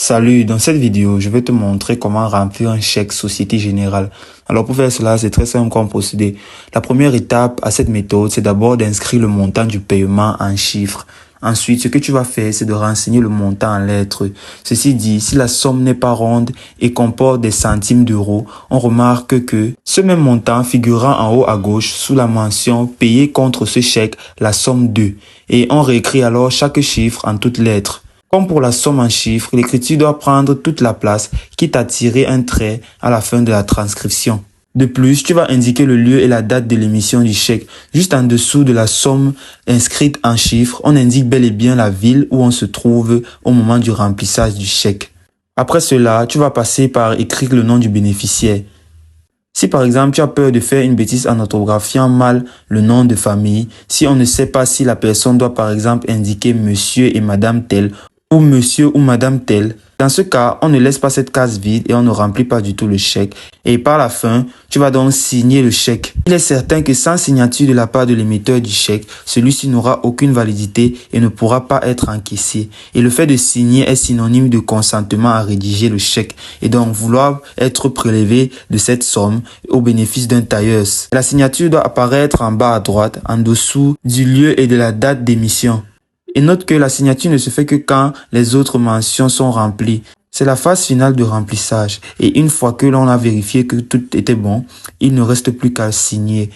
Salut, dans cette vidéo, je vais te montrer comment remplir un chèque Société Générale. Alors pour faire cela, c'est très simple comme procédé. La première étape à cette méthode, c'est d'abord d'inscrire le montant du paiement en chiffres. Ensuite, ce que tu vas faire, c'est de renseigner le montant en lettres. Ceci dit, si la somme n'est pas ronde et comporte des centimes d'euros, on remarque que ce même montant figurera en haut à gauche sous la mention « Payer contre ce chèque la somme de » et on réécrit alors chaque chiffre en toutes lettres. Comme pour la somme en chiffres, l'écriture doit prendre toute la place, quitte à tirer un trait à la fin de la transcription. De plus, tu vas indiquer le lieu et la date de l'émission du chèque. Juste en dessous de la somme inscrite en chiffres, on indique bel et bien la ville où on se trouve au moment du remplissage du chèque. Après cela, tu vas passer par écrire le nom du bénéficiaire. Si par exemple tu as peur de faire une bêtise en orthographiant mal le nom de famille, si on ne sait pas si la personne doit par exemple indiquer monsieur et madame tel, ou monsieur ou madame tel. Dans ce cas, on ne laisse pas cette case vide et on ne remplit pas du tout le chèque. Et par la fin, tu vas donc signer le chèque. Il est certain que sans signature de la part de l'émetteur du chèque, celui-ci n'aura aucune validité et ne pourra pas être encaissé. Et le fait de signer est synonyme de consentement à rédiger le chèque et donc vouloir être prélevé de cette somme au bénéfice d'un tailleur. La signature doit apparaître en bas à droite, en dessous du lieu et de la date d'émission. Et note que la signature ne se fait que quand les autres mentions sont remplies. C'est la phase finale de remplissage. Et une fois que l'on a vérifié que tout était bon, il ne reste plus qu'à signer.